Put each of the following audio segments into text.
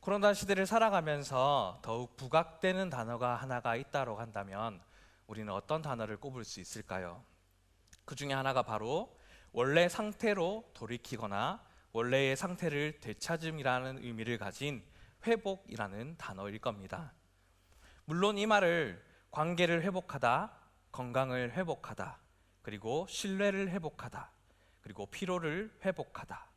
코로나 시대를 살아가면서 더욱 부각되는 단어가 하나가 있다고 한다면 우리는 어떤 단어를 꼽을 수 있을까요? 그 중에 하나가 바로 원래 상태로 돌이키거나 원래의 상태를 되찾음이라는 의미를 가진 회복이라는 단어일 겁니다. 물론 이 말을 관계를 회복하다, 건강을 회복하다, 그리고 신뢰를 회복하다, 그리고 피로를 회복하다,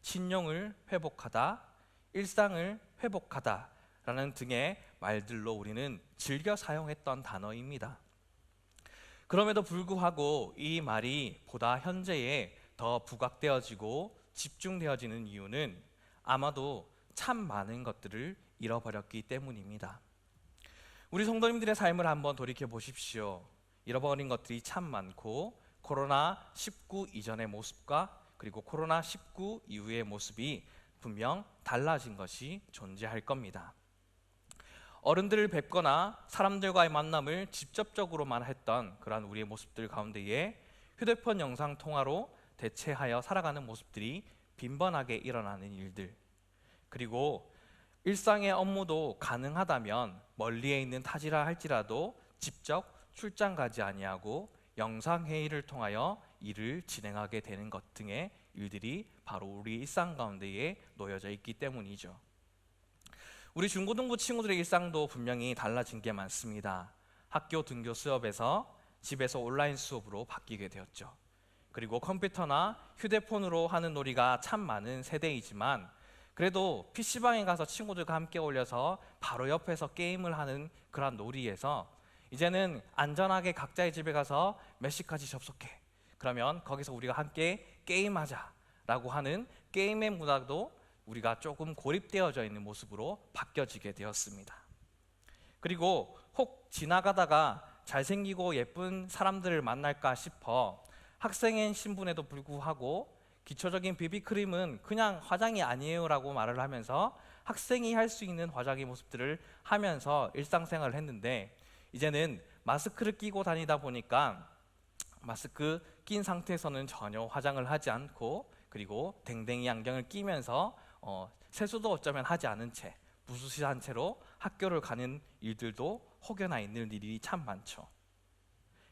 신용을 회복하다, 일상을 회복하다라는 등의 말들로 우리는 즐겨 사용했던 단어입니다. 그럼에도 불구하고 이 말이 보다 현재에 더 부각되어지고 집중되어지는 이유는 아마도 참 많은 것들을 잃어버렸기 때문입니다. 우리 성도님들의 삶을 한번 돌이켜 보십시오. 잃어버린 것들이 참 많고 코로나19 이전의 모습과 그리고 코로나19 이후의 모습이 분명 달라진 것이 존재할 겁니다. 어른들을 뵙거나 사람들과의 만남을 직접적으로만 했던 그러한 우리의 모습들 가운데에 휴대폰 영상 통화로 대체하여 살아가는 모습들이 빈번하게 일어나는 일들, 그리고 일상의 업무도 가능하다면 멀리에 있는 타지라 할지라도 직접 출장 가지 아니하고 영상회의를 통하여 일을 진행하게 되는 것 등의 일들이 바로 우리 일상 가운데에 놓여져 있기 때문이죠. 우리 중고등부 친구들의 일상도 분명히 달라진 게 많습니다. 학교 등교 수업에서 집에서 온라인 수업으로 바뀌게 되었죠. 그리고 컴퓨터나 휴대폰으로 하는 놀이가 참 많은 세대이지만 그래도 PC방에 가서 친구들과 함께 어울려서 바로 옆에서 게임을 하는 그런 놀이에서 이제는 안전하게 각자의 집에 가서 몇 시까지 접속해, 그러면 거기서 우리가 함께 게임하자 라고 하는 게임의 문화도 우리가 조금 고립되어져 있는 모습으로 바뀌어지게 되었습니다. 그리고 혹 지나가다가 잘생기고 예쁜 사람들을 만날까 싶어 학생인 신분에도 불구하고 기초적인 비비크림은 그냥 화장이 아니에요 라고 말을 하면서 학생이 할 수 있는 화장의 모습들을 하면서 일상생활을 했는데 이제는 마스크를 끼고 다니다 보니까 마스크 낀 상태에서는 전혀 화장을 하지 않고 그리고 댕댕이 안경을 끼면서 세수도 어쩌면 하지 않은 채 무수시한 채로 학교를 가는 일들도 혹여나 있는 일이 참 많죠.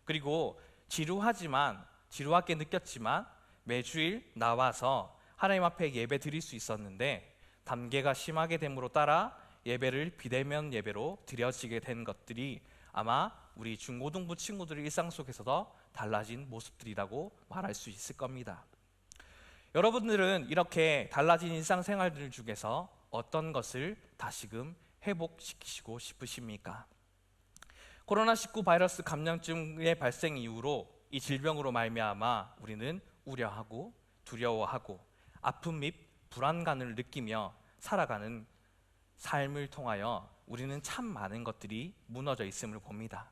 그리고 지루하게 느꼈지만 매주일 나와서 하나님 앞에 예배 드릴 수 있었는데 담계가 심하게 됨으로 따라 예배를 비대면 예배로 드려지게 된 것들이 아마 우리 중고등부 친구들의 일상 속에서도 달라진 모습들이라고 말할 수 있을 겁니다. 여러분들은 이렇게 달라진 일상생활들 중에서 어떤 것을 다시금 회복시키시고 싶으십니까? 코로나19 바이러스 감염증의 발생 이후로 이 질병으로 말미암아 우리는 우려하고 두려워하고 아픔 및 불안감을 느끼며 살아가는 삶을 통하여 우리는 참 많은 것들이 무너져 있음을 봅니다.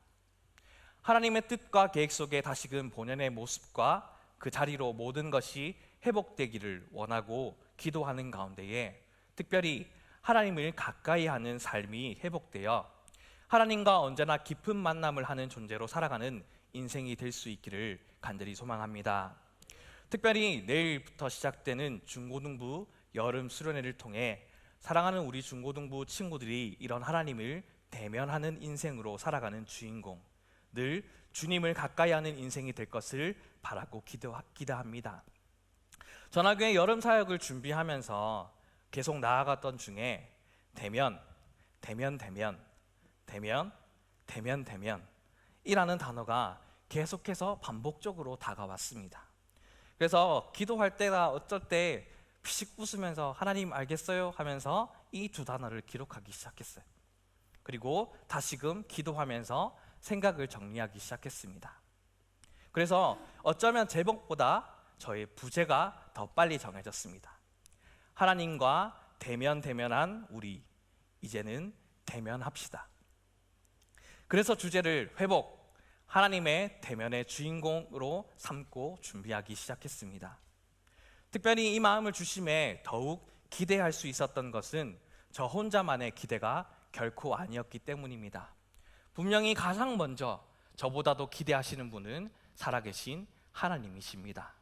하나님의 뜻과 계획 속에 다시금 본연의 모습과 그 자리로 모든 것이 회복되기를 원하고 기도하는 가운데에 특별히 하나님을 가까이 하는 삶이 회복되어 하나님과 언제나 깊은 만남을 하는 존재로 살아가는 인생이 될 수 있기를 간절히 소망합니다. 특별히 내일부터 시작되는 중고등부 여름 수련회를 통해 사랑하는 우리 중고등부 친구들이 이런 하나님을 대면하는 인생으로 살아가는 주인공, 늘 주님을 가까이 하는 인생이 될 것을 바라고 기도합니다. 전화교회 여름 사역을 준비하면서 계속 나아갔던 중에 대면 이라는 단어가 계속해서 반복적으로 다가왔습니다. 그래서 기도할 때가 어쩔 때 피식 웃으면서 하나님 알겠어요 하면서 이 두 단어를 기록하기 시작했어요. 그리고 다시금 기도하면서 생각을 정리하기 시작했습니다. 그래서 어쩌면 제목보다 저의 부제가 더 빨리 정해졌습니다. 하나님과 대면한 우리, 이제는 대면합시다. 그래서 주제를 회복, 하나님의 대면의 주인공으로 삼고 준비하기 시작했습니다. 특별히 이 마음을 주심에 더욱 기대할 수 있었던 것은 저 혼자만의 기대가 결코 아니었기 때문입니다. 분명히 가장 먼저 저보다도 기대하시는 분은 살아계신 하나님이십니다.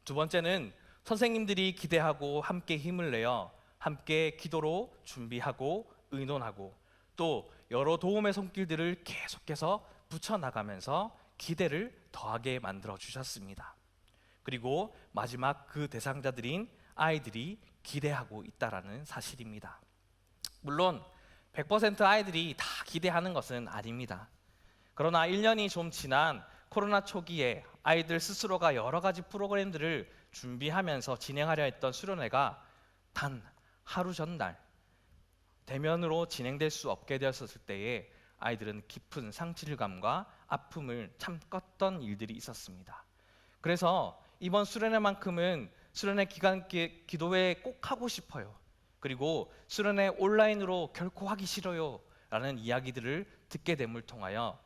두 번째는 선생님들이 기대하고 함께 힘을 내어 함께 기도로 준비하고 의논하고 또 여러 도움의 손길들을 계속해서 붙여나가면서 기대를 더하게 만들어 주셨습니다. 그리고 마지막 그 대상자들인 아이들이 기대하고 있다라는 사실입니다. 물론 100% 아이들이 다 기대하는 것은 아닙니다. 그러나 1년이 좀 지난 코로나 초기에 아이들 스스로가 여러 가지 프로그램들을 준비하면서 진행하려 했던 수련회가 단 하루 전날 대면으로 진행될 수 없게 되었을 때에 아이들은 깊은 상실감과 아픔을 참았던 일들이 있었습니다. 그래서 이번 수련회만큼은 수련회 기간 기도회 꼭 하고 싶어요. 그리고 수련회 온라인으로 결코 하기 싫어요 라는 이야기들을 듣게 됨을 통하여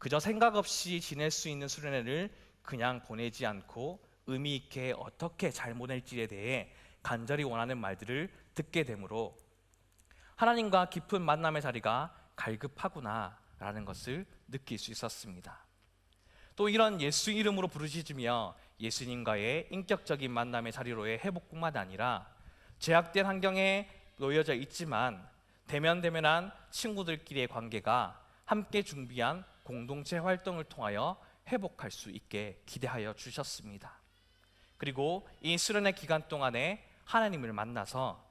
그저 생각 없이 지낼 수 있는 수련회를 그냥 보내지 않고 의미 있게 어떻게 잘 보낼지에 대해 간절히 원하는 말들을 듣게 되므로 하나님과 깊은 만남의 자리가 갈급하구나 라는 것을 느낄 수 있었습니다. 또 이런 예수 이름으로 부르짖으며 예수님과의 인격적인 만남의 자리로의 회복뿐만 아니라 제약된 환경에 놓여져 있지만 대면대면한 친구들끼리의 관계가 함께 준비한 공동체 활동을 통하여 회복할 수 있게 기대하여 주셨습니다. 그리고 이 수련회 기간 동안에 하나님을 만나서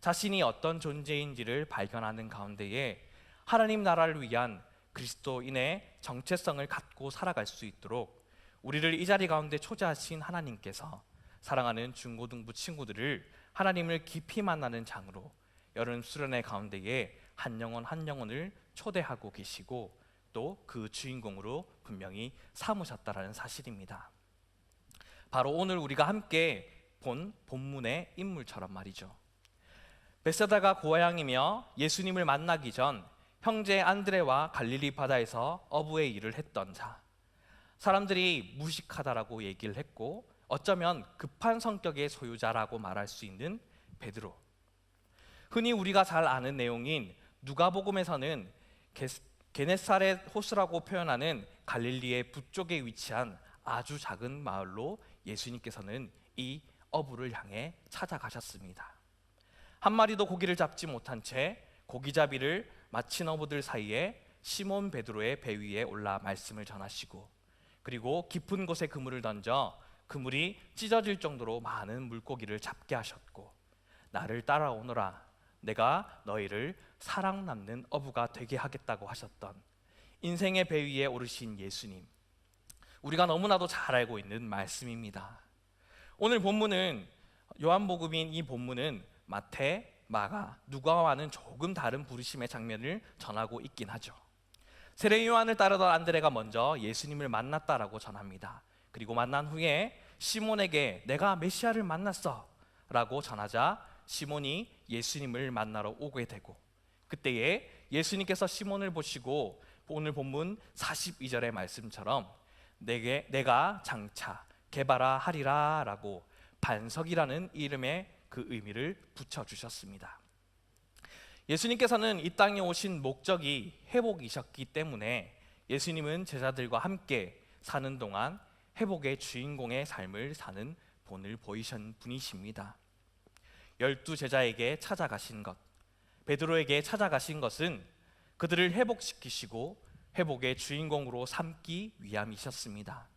자신이 어떤 존재인지를 발견하는 가운데에 하나님 나라를 위한 그리스도인의 정체성을 갖고 살아갈 수 있도록 우리를 이 자리 가운데 초대하신 하나님께서 사랑하는 중고등부 친구들을 하나님을 깊이 만나는 장으로 여름 수련회 가운데에 한 영혼 한 영혼을 초대하고 계시고 또 그 주인공으로 분명히 삼으셨다라는 사실입니다. 바로 오늘 우리가 함께 본 본문의 인물처럼 말이죠. 베세다가 고향이며 예수님을 만나기 전 형제 안드레와 갈릴리 바다에서 어부의 일을 했던 자. 사람들이 무식하다라고 얘기를 했고 어쩌면 급한 성격의 소유자라고 말할 수 있는 베드로. 흔히 우리가 잘 아는 내용인 누가복음에서는 게네사렛 호수라고 표현하는 갈릴리의 북쪽에 위치한 아주 작은 마을로 예수님께서는 이 어부를 향해 찾아가셨습니다. 한 마리도 고기를 잡지 못한 채 고기잡이를 마친 어부들 사이에 시몬 베드로의 배 위에 올라 말씀을 전하시고 그리고 깊은 곳에 그물을 던져 그물이 찢어질 정도로 많은 물고기를 잡게 하셨고 나를 따라오너라 내가 너희를 사랑 남는 어부가 되게 하겠다고 하셨던 인생의 배 위에 오르신 예수님, 우리가 너무나도 잘 알고 있는 말씀입니다. 오늘 본문은 요한복음인 이 본문은 마태, 마가, 누가와는 조금 다른 부르심의 장면을 전하고 있긴 하죠. 세례 요한을 따르던 안드레가 먼저 예수님을 만났다라고 전합니다. 그리고 만난 후에 시몬에게 내가 메시아를 만났어 라고 전하자 시몬이 예수님을 만나러 오게 되고 그때에 예수님께서 시몬을 보시고 오늘 본문 42절의 말씀처럼 내가 장차 개바라 하리라 라고 반석이라는 이름의 그 의미를 붙여주셨습니다. 예수님께서는 이 땅에 오신 목적이 회복이셨기 때문에 예수님은 제자들과 함께 사는 동안 회복의 주인공의 삶을 사는 본을 보이신 분이십니다. 12 제자에게 찾아가신 것, 베드로에게 찾아가신 것은 그들을 회복시키시고 회복의 주인공으로 삼기 위함이셨습니다.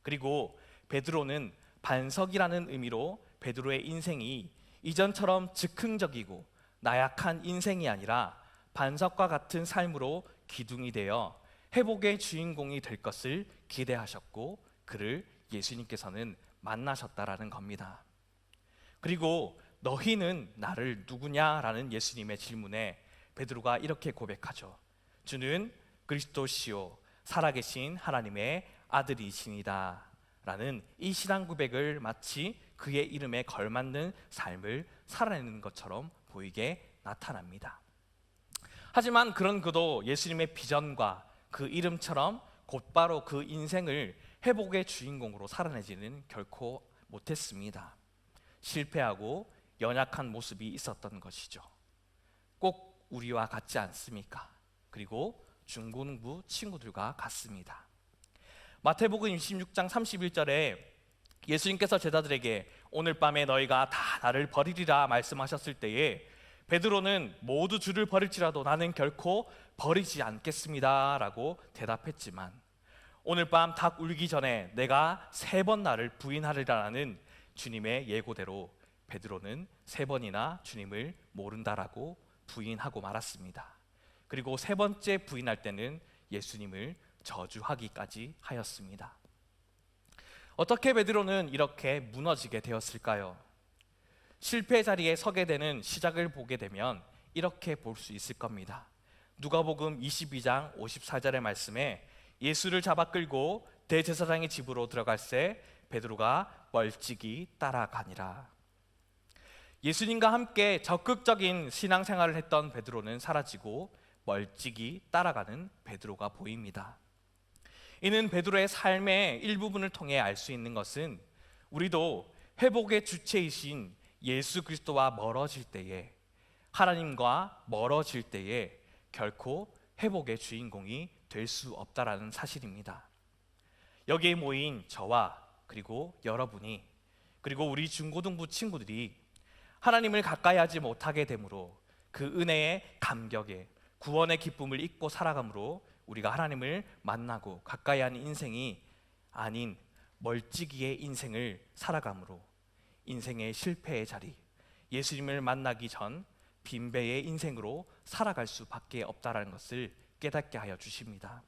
그리고 베드로는 반석이라는 의미로 베드로의 인생이 이전처럼 즉흥적이고 나약한 인생이 아니라 반석과 같은 삶으로 기둥이 되어 회복의 주인공이 될 것을 기대하셨고 그를 예수님께서는 만나셨다라는 겁니다. 그리고 너희는 나를 누구냐라는 예수님의 질문에 베드로가 이렇게 고백하죠. 주는 그리스도시요 살아계신 하나님의 아들이시니다 라는 이 신앙 고백을 마치 그의 이름에 걸맞는 삶을 살아내는 것처럼 보이게 나타납니다. 하지만 그런 그도 예수님의 비전과 그 이름처럼 곧바로 그 인생을 회복의 주인공으로 살아내지는 결코 못했습니다. 실패하고 연약한 모습이 있었던 것이죠. 꼭 우리와 같지 않습니까? 그리고 중고등부 친구들과 같습니다. 마태복음 26장 31절에 예수님께서 제자들에게 오늘 밤에 너희가 다 나를 버리리라 말씀하셨을 때에 베드로는 모두 주를 버릴지라도 나는 결코 버리지 않겠습니다 라고 대답했지만, 오늘 밤 닭 울기 전에 내가 3번 나를 부인하리라는 주님의 예고대로 베드로는 3번이나 주님을 모른다라고 부인하고 말았습니다. 그리고 3번째 부인할 때는 예수님을 저주하기까지 하였습니다. 어떻게 베드로는 이렇게 무너지게 되었을까요? 실패의 자리에 서게 되는 시작을 보게 되면 이렇게 볼 수 있을 겁니다. 누가복음 22장 54절의 말씀에 예수를 잡아 끌고 대제사장의 집으로 들어갈새 베드로가 멀찍이 따라가니라. 예수님과 함께 적극적인 신앙생활을 했던 베드로는 사라지고 멀찍이 따라가는 베드로가 보입니다. 이는 베드로의 삶의 일부분을 통해 알 수 있는 것은 우리도 회복의 주체이신 예수 그리스도와 멀어질 때에, 하나님과 멀어질 때에 결코 회복의 주인공이 될 수 없다라는 사실입니다. 여기에 모인 저와 그리고 여러분이, 그리고 우리 중고등부 친구들이 하나님을 가까이 하지 못하게 되므로 그 은혜의 감격에 구원의 기쁨을 잊고 살아감으로 우리가 하나님을 만나고 가까이 하는 인생이 아닌 멀찍이의 인생을 살아감으로 인생의 실패의 자리, 예수님을 만나기 전 빈배의 인생으로 살아갈 수밖에 없다는 것을 깨닫게 하여 주십니다.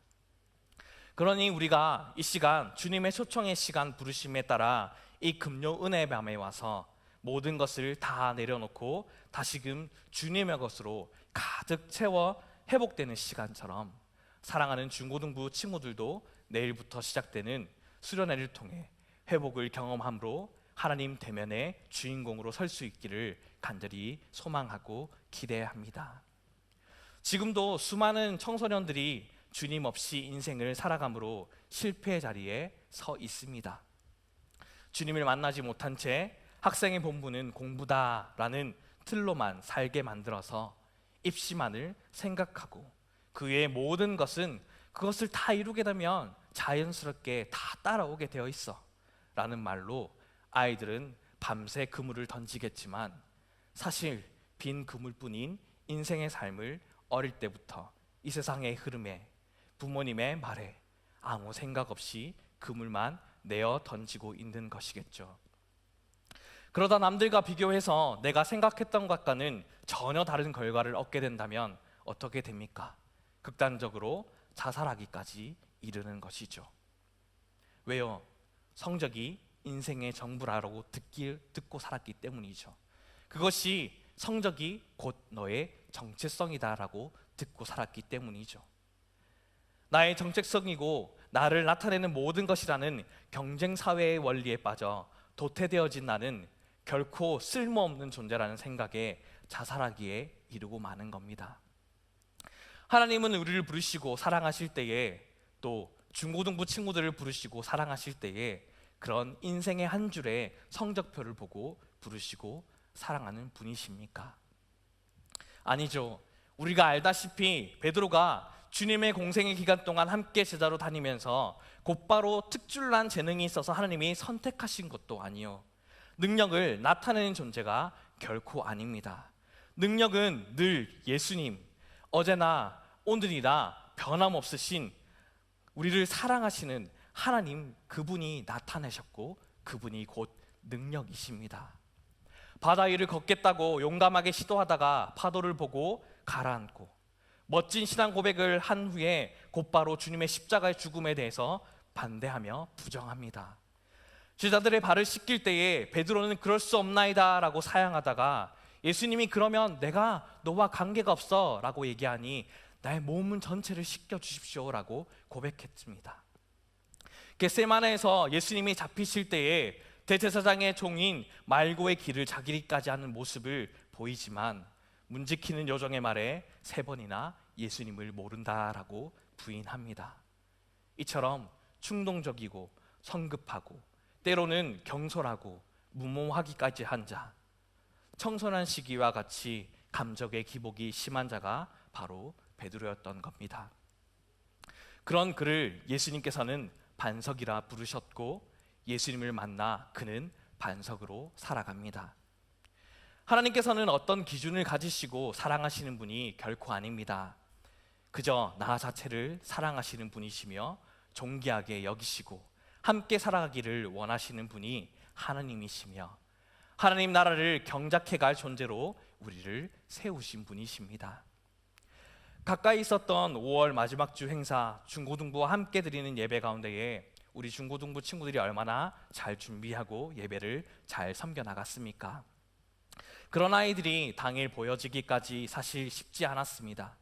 그러니 우리가 이 시간 주님의 초청의 시간 부르심에 따라 이 금요 은혜의 밤에 와서 모든 것을 다 내려놓고 다시금 주님의 것으로 가득 채워 회복되는 시간처럼 사랑하는 중고등부 친구들도 내일부터 시작되는 수련회를 통해 회복을 경험함으로 하나님 대면의 주인공으로 설 수 있기를 간절히 소망하고 기대합니다. 지금도 수많은 청소년들이 주님 없이 인생을 살아감으로 실패의 자리에 서 있습니다. 주님을 만나지 못한 채 학생의 본분은 공부다라는 틀로만 살게 만들어서 입시만을 생각하고 그 외의 모든 것은 그것을 다 이루게 되면 자연스럽게 다 따라오게 되어 있어 라는 말로 아이들은 밤새 그물을 던지겠지만 사실 빈 그물뿐인 인생의 삶을 어릴 때부터 이 세상의 흐름에 부모님의 말에 아무 생각 없이 그물만 내어 던지고 있는 것이겠죠. 그러다 남들과 비교해서 내가 생각했던 것과는 전혀 다른 결과를 얻게 된다면 어떻게 됩니까? 극단적으로 자살하기까지 이르는 것이죠. 왜요? 성적이 인생의 전부라고 듣고 살았기 때문이죠. 그것이 성적이 곧 너의 정체성이다라고 듣고 살았기 때문이죠. 나의 정체성이고 나를 나타내는 모든 것이라는 경쟁사회의 원리에 빠져 도태되어진 나는 결코 쓸모없는 존재라는 생각에 자살하기에 이르고 마는 겁니다. 하나님은 우리를 부르시고 사랑하실 때에, 또 중고등부 친구들을 부르시고 사랑하실 때에 그런 인생의 한 줄의 성적표를 보고 부르시고 사랑하는 분이십니까? 아니죠. 우리가 알다시피 베드로가 주님의 공생의 기간 동안 함께 제자로 다니면서 곧바로 특출난 재능이 있어서 하나님이 선택하신 것도 아니요, 능력을 나타내는 존재가 결코 아닙니다. 능력은 늘 예수님, 어제나 오늘이나 변함없으신 우리를 사랑하시는 하나님, 그분이 나타내셨고 그분이 곧 능력이십니다. 바다 위를 걷겠다고 용감하게 시도하다가 파도를 보고 가라앉고 멋진 신앙 고백을 한 후에 곧바로 주님의 십자가의 죽음에 대해서 반대하며 부정합니다. 제자들의 발을 씻길 때에 베드로는 그럴 수 없나이다 라고 사양하다가 예수님이 그러면 내가 너와 관계가 없어 라고 얘기하니 나의 몸은 전체를 씻겨 주십시오 라고 고백했습니다. 겟세마네에서 예수님이 잡히실 때에 대제사장의 종인 말고의 길을 자기 길까지 하는 모습을 보이지만 문지키는 요정의 말에 3번이나 예수님을 모른다라고 부인합니다. 이처럼 충동적이고 성급하고 때로는 경솔하고 무모하기까지 한 자, 청소년 시기와 같이 감정의 기복이 심한 자가 바로 베드로였던 겁니다. 그런 그를 예수님께서는 반석이라 부르셨고 예수님을 만나 그는 반석으로 살아갑니다. 하나님께서는 어떤 기준을 가지시고 사랑하시는 분이 결코 아닙니다. 그저 나 자체를 사랑하시는 분이시며 존귀하게 여기시고 함께 살아가기를 원하시는 분이 하나님이시며 하나님 나라를 경작해 갈 존재로 우리를 세우신 분이십니다. 가까이 있었던 5월 마지막 주 행사 중고등부와 함께 드리는 예배 가운데에 우리 중고등부 친구들이 얼마나 잘 준비하고 예배를 잘 섬겨 나갔습니까? 그런 아이들이 당일 보여지기까지 사실 쉽지 않았습니다.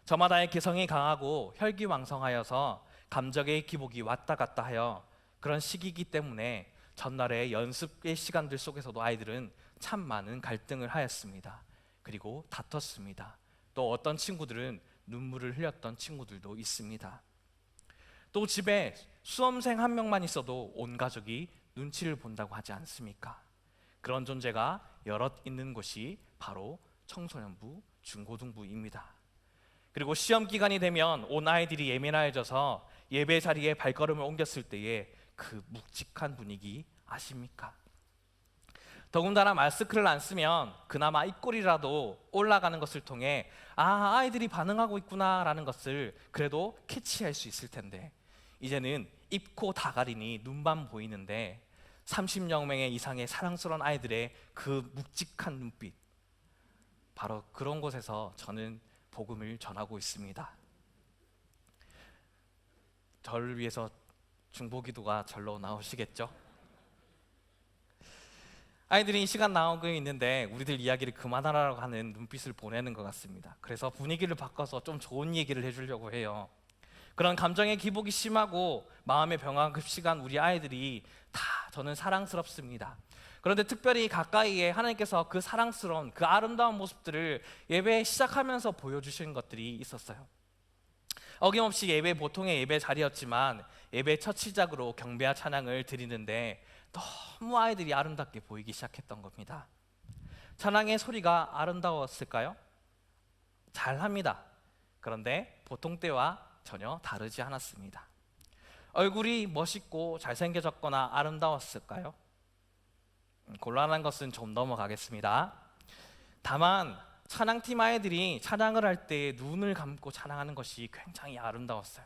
저마다의 개성이 강하고 혈기왕성하여서 감정의 기복이 왔다 갔다 하여 그런 시기이기 때문에 전날의 연습의 시간들 속에서도 아이들은 참 많은 갈등을 하였습니다. 그리고 다퉜습니다. 또 어떤 친구들은 눈물을 흘렸던 친구들도 있습니다. 또 집에 수험생 한 명만 있어도 온 가족이 눈치를 본다고 하지 않습니까? 그런 존재가 여럿 있는 곳이 바로 청소년부, 중고등부입니다. 그리고 시험 기간이 되면 온 아이들이 예민해져서 예배 자리에 발걸음을 옮겼을 때의 그 묵직한 분위기 아십니까? 더군다나 마스크를 안 쓰면 그나마 입꼬리라도 올라가는 것을 통해 아이들이 반응하고 있구나라는 것을 그래도 캐치할 수 있을 텐데 이제는 입, 코 다 가리니 눈만 보이는데 30여 명 이상의 사랑스러운 아이들의 그 묵직한 눈빛, 바로 그런 곳에서 저는 복음을 전하고 있습니다. 저를 위해서 중보기도가 절로 나오시겠죠? 아이들이 이 시간 나오고 있는데 우리들 이야기를 그만하라고 하는 눈빛을 보내는 것 같습니다. 그래서 분위기를 바꿔서 좀 좋은 얘기를 해주려고 해요. 그런 감정의 기복이 심하고 마음의 병합시간 우리 아이들이 다 저는 사랑스럽습니다. 그런데 특별히 가까이에 하나님께서 그 사랑스러운 그 아름다운 모습들을 예배 시작하면서 보여주신 것들이 있었어요. 어김없이 예배 보통의 예배 자리였지만 예배 첫 시작으로 경배와 찬양을 드리는데 너무 아이들이 아름답게 보이기 시작했던 겁니다. 찬양의 소리가 아름다웠을까요? 잘합니다. 그런데 보통 때와 전혀 다르지 않았습니다. 얼굴이 멋있고 잘생겨졌거나 아름다웠을까요? 곤란한 것은 좀 넘어가겠습니다. 다만 찬양팀 아이들이 찬양을 할 때 눈을 감고 찬양하는 것이 굉장히 아름다웠어요.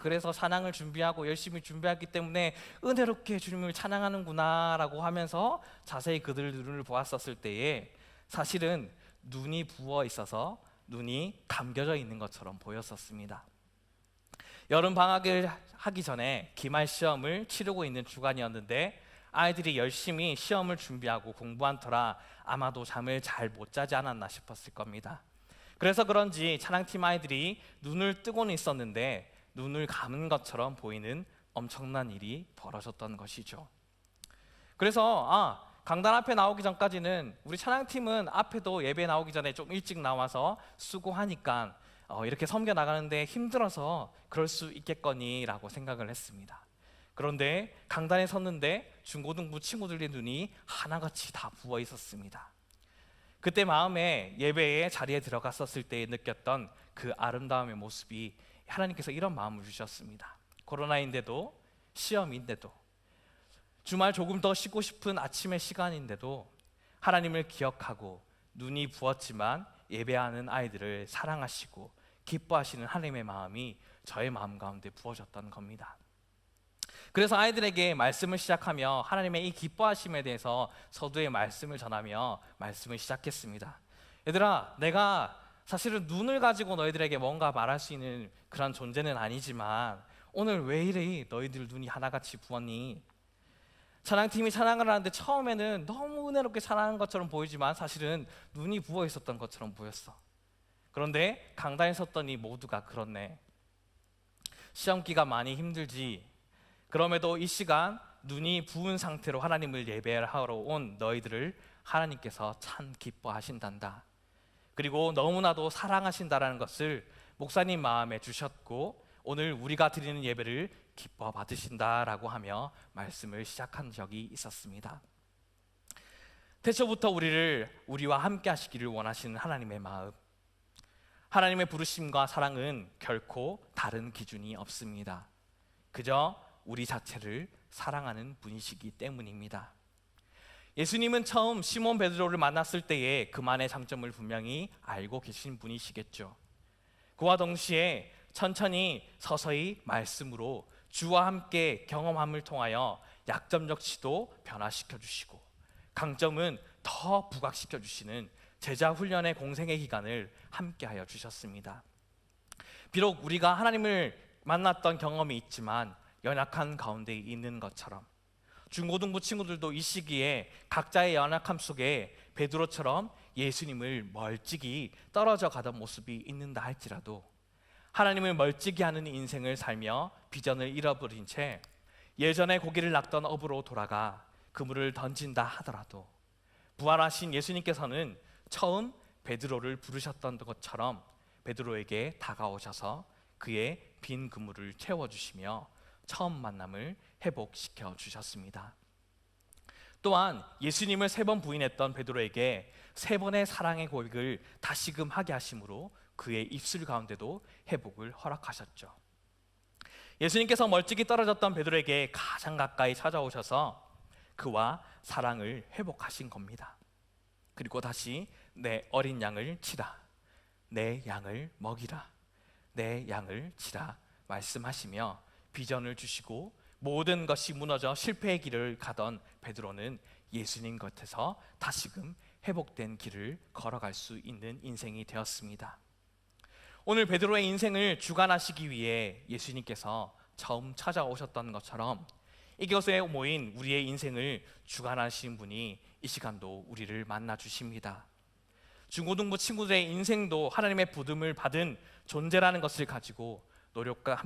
그래서 찬양을 준비하고 열심히 준비했기 때문에 은혜롭게 주님을 찬양하는구나 라고 하면서 자세히 그들 눈을 보았었을 때에 사실은 눈이 부어 있어서 눈이 감겨져 있는 것처럼 보였었습니다. 여름 방학을 하기 전에 기말 시험을 치르고 있는 주간이었는데 아이들이 열심히 시험을 준비하고 공부한 터라 아마도 잠을 잘 못 자지 않았나 싶었을 겁니다. 그래서 그런지 찬양팀 아이들이 눈을 뜨고는 있었는데 눈을 감은 것처럼 보이는 엄청난 일이 벌어졌던 것이죠. 그래서 강단 앞에 나오기 전까지는 우리 찬양팀은 앞에도 예배 나오기 전에 좀 일찍 나와서 수고하니까 이렇게 섬겨 나가는데 힘들어서 그럴 수 있겠거니라고 생각을 했습니다. 그런데 강단에 섰는데 중고등부 친구들의 눈이 하나같이 다 부어 있었습니다. 그때 마음에 예배의 자리에 들어갔었을 때 느꼈던 그 아름다움의 모습이 하나님께서 이런 마음을 주셨습니다. 코로나인데도 시험인데도 주말 조금 더 쉬고 싶은 아침의 시간인데도 하나님을 기억하고 눈이 부었지만 예배하는 아이들을 사랑하시고 기뻐하시는 하나님의 마음이 저의 마음 가운데 부어졌던 겁니다. 그래서 아이들에게 말씀을 시작하며 하나님의 이 기뻐하심에 대해서 서두에 말씀을 전하며 말씀을 시작했습니다. 얘들아, 내가 사실은 눈을 가지고 너희들에게 뭔가 말할 수 있는 그런 존재는 아니지만 오늘 왜 이리 너희들 눈이 하나같이 부었니? 찬양팀이 찬양을 하는데 처음에는 너무 은혜롭게 찬양한 것처럼 보이지만 사실은 눈이 부어 있었던 것처럼 보였어. 그런데 강단에 섰더니 모두가 그렇네. 시험기가 많이 힘들지. 그럼에도 이 시간 눈이 부은 상태로 하나님을 예배하러 온 너희들을 하나님께서 참 기뻐하신단다. 그리고 너무나도 사랑하신다라는 것을 목사님 마음에 주셨고 오늘 우리가 드리는 예배를 기뻐 받으신다라고 하며 말씀을 시작한 적이 있었습니다. 태초부터 우리와 함께 하시기를 원하시는 하나님의 마음, 하나님의 부르심과 사랑은 결코 다른 기준이 없습니다. 그저 우리 자체를 사랑하는 분이시기 때문입니다. 예수님은 처음 시몬 베드로를 만났을 때에 그만의 장점을 분명히 알고 계신 분이시겠죠. 그와 동시에 천천히 서서히 말씀으로 주와 함께 경험함을 통하여 약점 역시도 변화시켜 주시고 강점은 더 부각시켜 주시는 제자 훈련의 공생의 기간을 함께하여 주셨습니다. 비록 우리가 하나님을 만났던 경험이 있지만 연약한 가운데 있는 것처럼 중고등부 친구들도 이 시기에 각자의 연약함 속에 베드로처럼 예수님을 멀찍이 떨어져 가던 모습이 있는다 할지라도 하나님을 멀찍이 하는 인생을 살며 비전을 잃어버린 채 예전에 고기를 낚던 어부로 돌아가 그물을 던진다 하더라도 부활하신 예수님께서는 처음 베드로를 부르셨던 것처럼 베드로에게 다가오셔서 그의 빈 그물을 채워주시며 처음 만남을 회복시켜 주셨습니다. 또한 예수님을 3번 부인했던 베드로에게 3번의 사랑의 고백을 다시금 하게 하심으로 그의 입술 가운데도 회복을 허락하셨죠. 예수님께서 멀찍이 떨어졌던 베드로에게 가장 가까이 찾아오셔서 그와 사랑을 회복하신 겁니다. 그리고 다시 내 어린 양을 치라, 내 양을 먹이라, 내 양을 치라 말씀하시며 비전을 주시고 모든 것이 무너져 실패의 길을 가던 베드로는 예수님 곁에서 다시금 회복된 길을 걸어갈 수 있는 인생이 되었습니다. 오늘 베드로의 인생을 주관하시기 위해 예수님께서 처음 찾아오셨던 것처럼 이곳에 모인 우리의 인생을 주관하신 분이 이 시간도 우리를 만나 주십니다. 중고등부 친구들의 인생도 하나님의 부름을 받은 존재라는 것을 가지고 노력과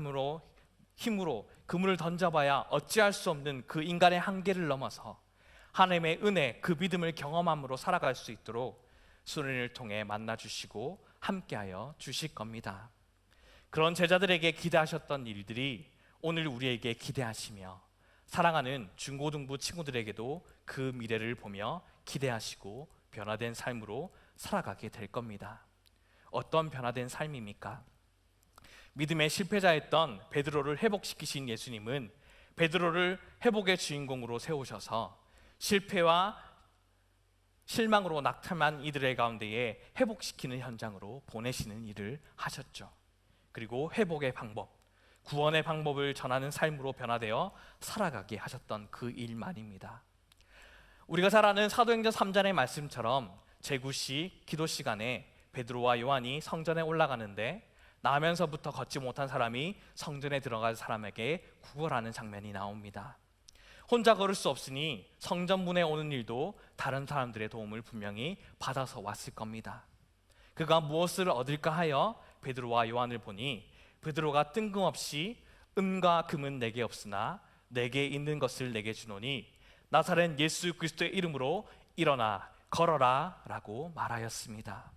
힘으로 그물을 던져봐야 어찌할 수 없는 그 인간의 한계를 넘어서 하나님의 은혜, 그 믿음을 경험함으로 살아갈 수 있도록 수련을 통해 만나주시고 함께하여 주실 겁니다. 그런 제자들에게 기대하셨던 일들이 오늘 우리에게 기대하시며 사랑하는 중고등부 친구들에게도 그 미래를 보며 기대하시고 변화된 삶으로 살아가게 될 겁니다. 어떤 변화된 삶입니까? 믿음의 실패자였던 베드로를 회복시키신 예수님은 베드로를 회복의 주인공으로 세우셔서 실패와 실망으로 낙tam한 이들의 가운데에 회복시키는 현장으로 보내시는 일을 하셨죠. 그리고 회복의 방법, 구원의 방법을 전하는 삶으로 변화되어 살아가게 하셨던 그 일만입니다. 우리가 잘 아는 사도행전 3장의 말씀처럼 제9시 기도 시간에 베드로와 요한이 성전에 올라가는데 나면서부터 걷지 못한 사람이 성전에 들어갈 사람에게 구걸하는 장면이 나옵니다. 혼자 걸을 수 없으니 성전문에 오는 일도 다른 사람들의 도움을 분명히 받아서 왔을 겁니다. 그가 무엇을 얻을까 하여 베드로와 요한을 보니 베드로가 뜬금없이 은과 금은 내게 없으나 내게 있는 것을 내게 주노니 나사렛 예수 그리스도의 이름으로 일어나 걸어라 라고 말하였습니다.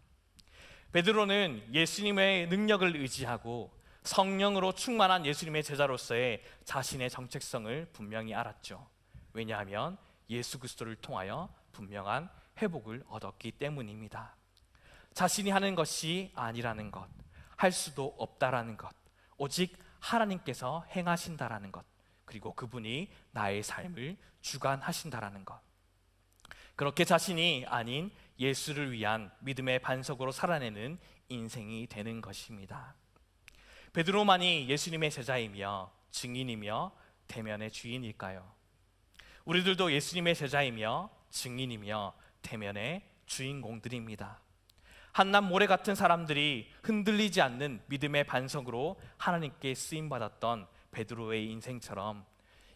베드로는 예수님의 능력을 의지하고 성령으로 충만한 예수님의 제자로서의 자신의 정체성을 분명히 알았죠. 왜냐하면 예수 그리스도를 통하여 분명한 회복을 얻었기 때문입니다. 자신이 하는 것이 아니라는 것, 할 수도 없다라는 것, 오직 하나님께서 행하신다라는 것, 그리고 그분이 나의 삶을 주관하신다라는 것, 그렇게 자신이 아닌 예수를 위한 믿음의 반석으로 살아내는 인생이 되는 것입니다. 베드로만이 예수님의 제자이며 증인이며 대면의 주인일까요? 우리들도 예수님의 제자이며 증인이며 대면의 주인공들입니다. 한낱 모래 같은 사람들이 흔들리지 않는 믿음의 반석으로 하나님께 쓰임받았던 베드로의 인생처럼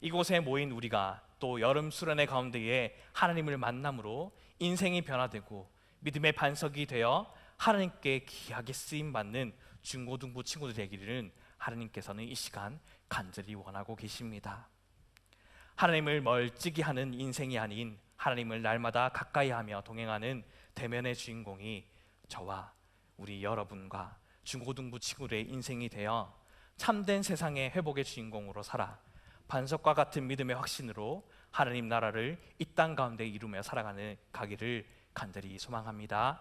이곳에 모인 우리가 또 여름 수련의 가운데에 하나님을 만남으로 인생이 변화되고 믿음의 반석이 되어 하나님께 귀하게 쓰임받는 중고등부 친구들 되기를 하나님께서는 이 시간 간절히 원하고 계십니다. 하나님을 멀찍이 하는 인생이 아닌 하나님을 날마다 가까이하며 동행하는 대면의 주인공이 저와 우리 여러분과 중고등부 친구들의 인생이 되어 참된 세상의 회복의 주인공으로 살아 반석과 같은 믿음의 확신으로 하나님 나라를 이 땅 가운데 이루며 살아가는 가기를 간절히 소망합니다.